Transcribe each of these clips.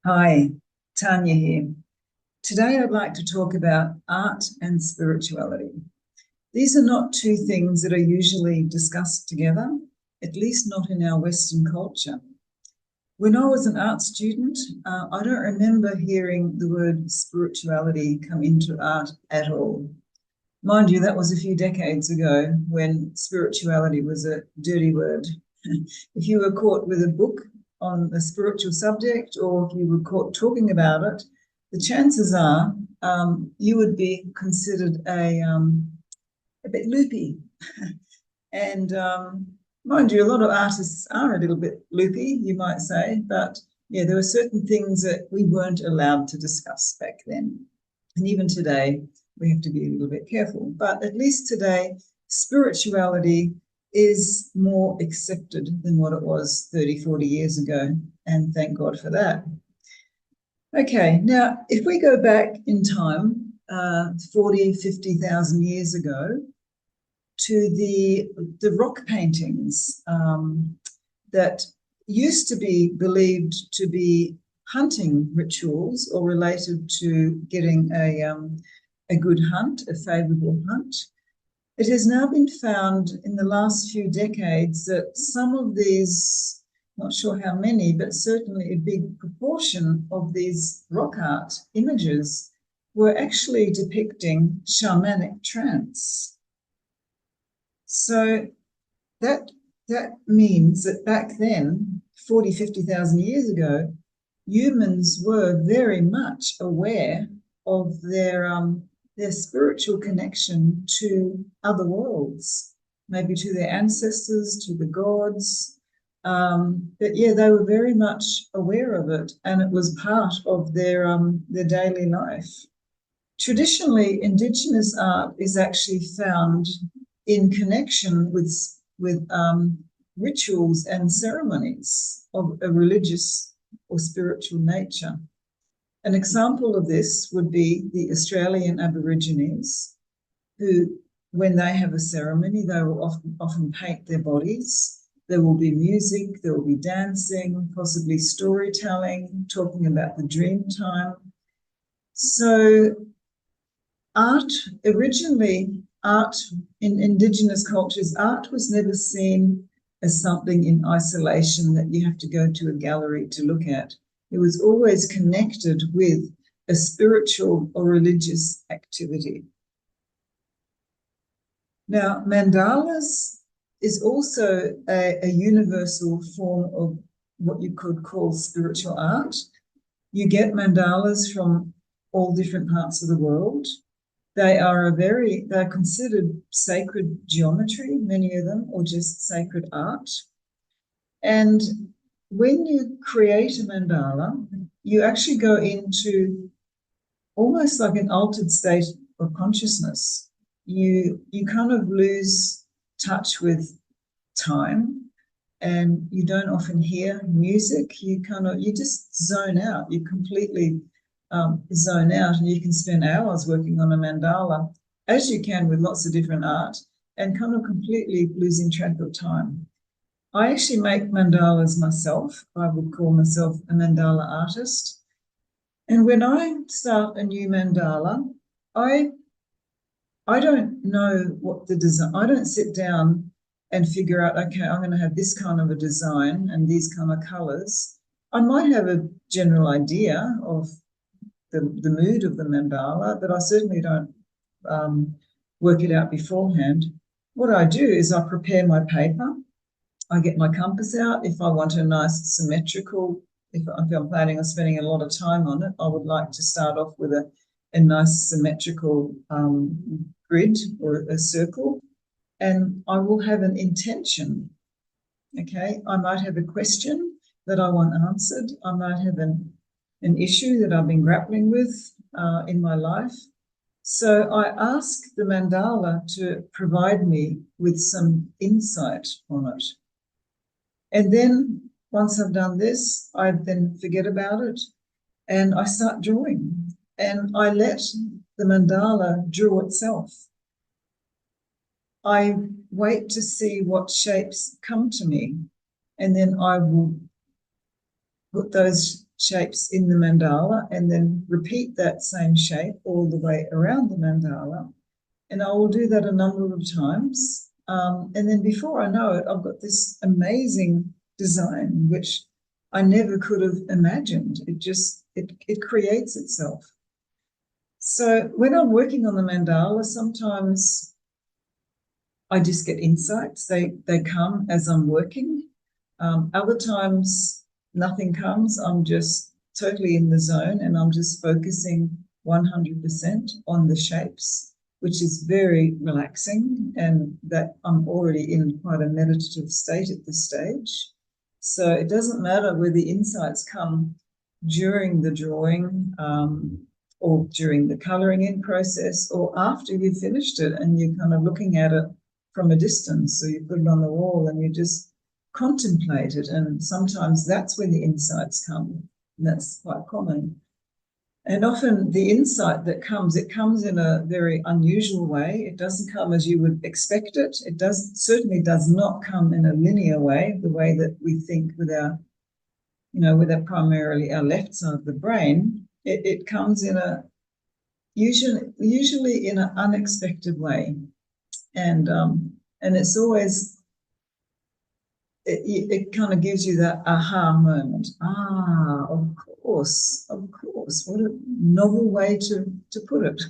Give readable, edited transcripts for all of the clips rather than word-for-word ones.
Hi, Tania here. Today I'd like to talk about art and spirituality. These are not two things that are usually discussed together, at least not in our Western culture. When I was an art student, I don't remember hearing the word spirituality come into art at all. Mind you, that was a few decades ago when spirituality was a dirty word. If you were caught with a book on a spiritual subject, or if you were caught talking about it, the chances are you would be considered a bit loopy. And mind you, a lot of artists are a little bit loopy, you might say, but yeah, there were certain things that we weren't allowed to discuss back then. And even today, we have to be a little bit careful. But at least today, spirituality is more accepted than what it was 30, 40 years ago. And thank God for that. Okay, now, if we go back in time, 40, 50,000 years ago, to the rock paintings that used to be believed to be hunting rituals or related to getting a good hunt, a favorable hunt. It has now been found in the last few decades that some of these, not sure how many, but certainly a big proportion of these rock art images were actually depicting shamanic trance. So that means that back then, 40, 50,000 years ago, humans were very much aware of their spiritual connection to other worlds, maybe to their ancestors, to the gods. But yeah, they were very much aware of it, and it was part of their daily life. Traditionally, Indigenous art is actually found in connection with rituals and ceremonies of a religious or spiritual nature. An example of this would be the Australian Aborigines, who, when they have a ceremony, they will often paint their bodies. There will be music, there will be dancing, possibly storytelling, talking about the dream time. So originally, art in Indigenous cultures, art was never seen as something in isolation that you have to go to a gallery to look at. It was always connected with a spiritual or religious activity. Now, mandalas is also a universal form of what you could call spiritual art. You get mandalas from all different parts of the world. They're considered sacred geometry, many of them, or just sacred art. And when you create a mandala, you actually go into almost like an altered state of consciousness. You kind of lose touch with time, and you don't often hear music. You just zone out. You completely zone out, and you can spend hours working on a mandala, as you can with lots of different art, and kind of completely losing track of time. I actually make mandalas myself. I would call myself a mandala artist. And when I start a new mandala, I don't know what the design, I don't sit down and figure out, okay, I'm going to have this kind of a design and these kind of colors. I might have a general idea of the mood of the mandala, but I certainly don't work it out beforehand. What I do is I prepare my paper. I get my compass out. If I want a nice symmetrical, if I'm planning on spending a lot of time on it, I would like to start off with a nice symmetrical grid or a circle, and I will have an intention. Okay, I might have a question that I want answered. I might have an issue that I've been grappling with in my life. So I ask the mandala to provide me with some insight on it. And then once I've done this, I then forget about it and I start drawing. And I let the mandala draw itself. I wait to see what shapes come to me, and then I will put those shapes in the mandala and then repeat that same shape all the way around the mandala. And I will do that a number of times. And then before I know it, I've got this amazing design, which I never could have imagined. It creates itself. So when I'm working on the mandala, sometimes I just get insights. They come as I'm working. Other times nothing comes. I'm just totally in the zone and I'm just focusing 100% on the shapes, which is very relaxing, and that I'm already in quite a meditative state at this stage. So it doesn't matter where the insights come during the drawing, or during the colouring in process, or after you've finished it and you're kind of looking at it from a distance. So you put it on the wall and you just contemplate it, and sometimes that's where the insights come, and that's quite common. And often the insight that comes, it comes in a very unusual way. It doesn't come as you would expect it. It certainly does not come in a linear way, the way that we think with our, with our primarily our left side of the brain. It comes in a usually in an unexpected way, and it's always it kind of gives you that aha moment. Of course, what a novel way to put it.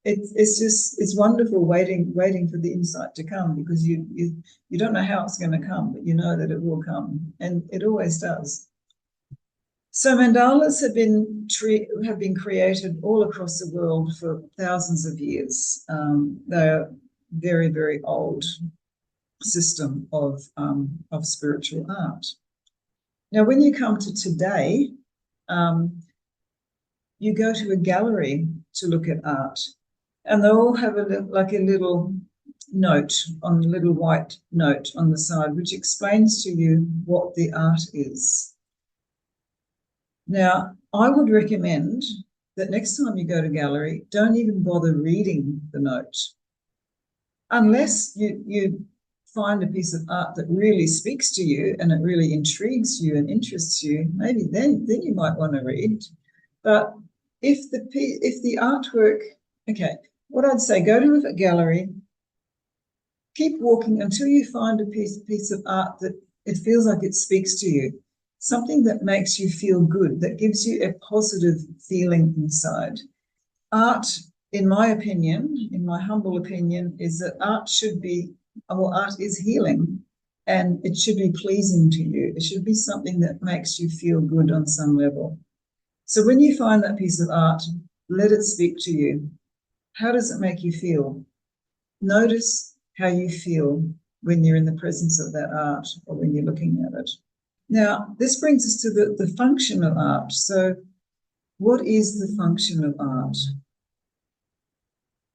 It's wonderful waiting for the insight to come, because you don't know how it's going to come, but you know that it will come, and it always does. So mandalas have been created all across the world for thousands of years. They're very, very old system of spiritual art. Now, when you come to today, you go to a gallery to look at art, and they all have a little note, on a little white note on the side, which explains to you what the art is. Now, I would recommend that next time you go to a gallery, don't even bother reading the note. Unless you find a piece of art that really speaks to you and it really intrigues you and interests you, maybe then you might want to read. But if the artwork, okay, what I'd say, go to a gallery, keep walking until you find a piece of art that it feels like it speaks to you. Something that makes you feel good, that gives you a positive feeling inside. Art, in my opinion, in my humble opinion, is that art is healing, and it should be pleasing to you. It should be something that makes you feel good on some level. So when you find that piece of art, let it speak to you. How does it make you feel? Notice how you feel when you're in the presence of that art or when you're looking at it. Now, this brings us to the function of art. So what is the function of art?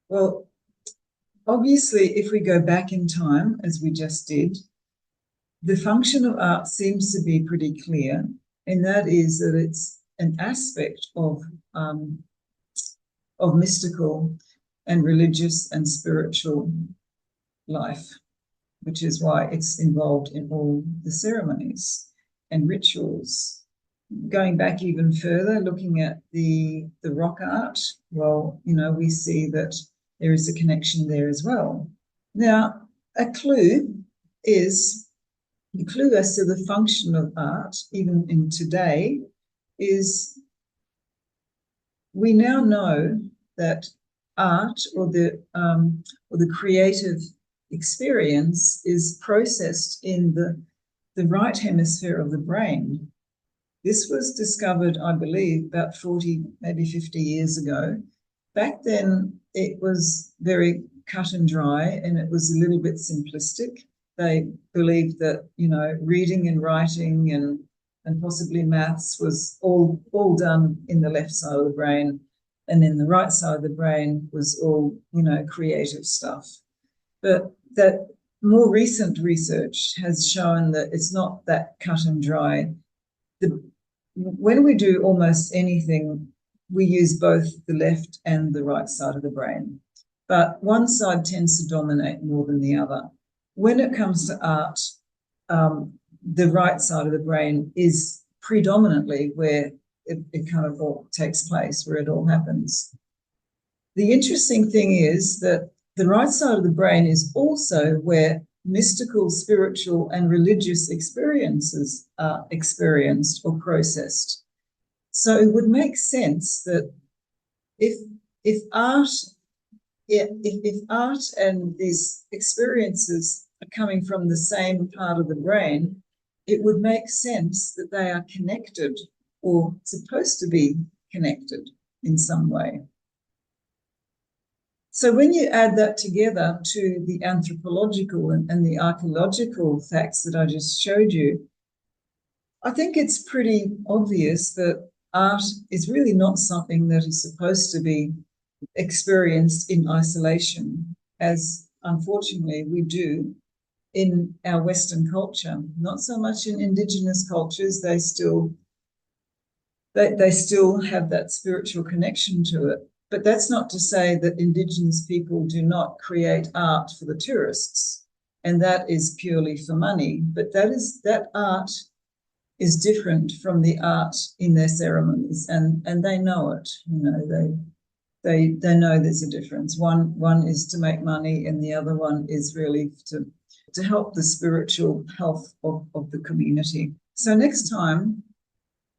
Well, obviously, if we go back in time, as we just did, the function of art seems to be pretty clear, and that is that it's an aspect of mystical and religious and spiritual life, which is why it's involved in all the ceremonies and rituals. Going back even further, looking at the rock art, well, we see that there is a connection there as well. Now, a clue as to the function of art, even in today, is we now know that art or the creative experience is processed in the right hemisphere of the brain. This was discovered, I believe, about 40, maybe 50 years ago. Back then, it was very cut and dry, and it was a little bit simplistic. They believed that, reading and writing and possibly maths was all done in the left side of the brain, and in the right side of the brain was all, creative stuff. But that more recent research has shown that it's not that cut and dry. When we do almost anything, we use both the left and the right side of the brain, but one side tends to dominate more than the other. When it comes to art, the right side of the brain is predominantly where it kind of all takes place, where it all happens. The interesting thing is that the right side of the brain is also where mystical, spiritual, and religious experiences are experienced or processed. So it would make sense that if art and these experiences are coming from the same part of the brain, it would make sense that they are connected or supposed to be connected in some way. So when you add that together to the anthropological and the archaeological facts that I just showed you, I think it's pretty obvious that art is really not something that is supposed to be experienced in isolation, as unfortunately we do in our Western culture. Not so much in Indigenous cultures, they still have that spiritual connection to it. But that's not to say that Indigenous people do not create art for the tourists, and that is purely for money. But that art is different from the art in their ceremonies, and they know it. You know, they know there's a difference. One is to make money, and the other one is really to help the spiritual health of the community. So next time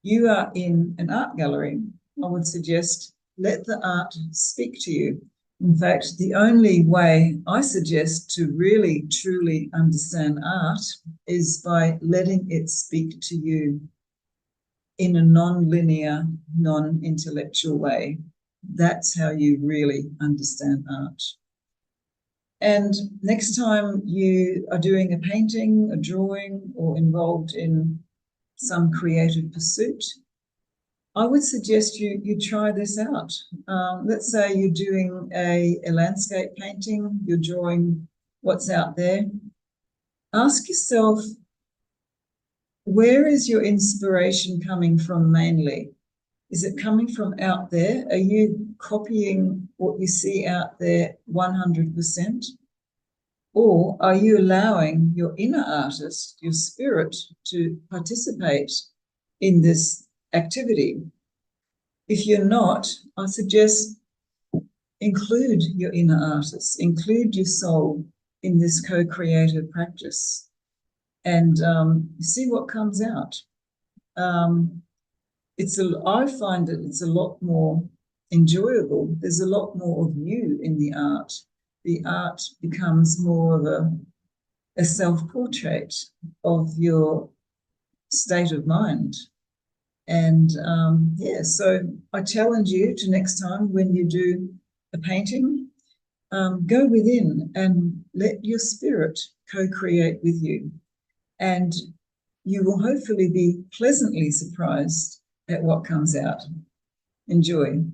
you are in an art gallery, I would suggest let the art speak to you. In fact, the only way I suggest to really, truly understand art is by letting it speak to you in a non-linear, non-intellectual way. That's how you really understand art. And next time you are doing a painting, a drawing, or involved in some creative pursuit, I would suggest you try this out. Let's say you're doing a landscape painting, you're drawing what's out there. Ask yourself, where is your inspiration coming from mainly? Is it coming from out there? Are you copying what you see out there 100%? Or are you allowing your inner artist, your spirit, to participate in this activity? If you're not, I suggest include your inner artist, include your soul in this co-creative practice, and see what comes out. I find that it's a lot more enjoyable. There's a lot more of you in the art. The art becomes more of a self-portrait of your state of mind. And so I challenge you to next time when you do a painting, go within and let your spirit co-create with you. And you will hopefully be pleasantly surprised at what comes out. Enjoy.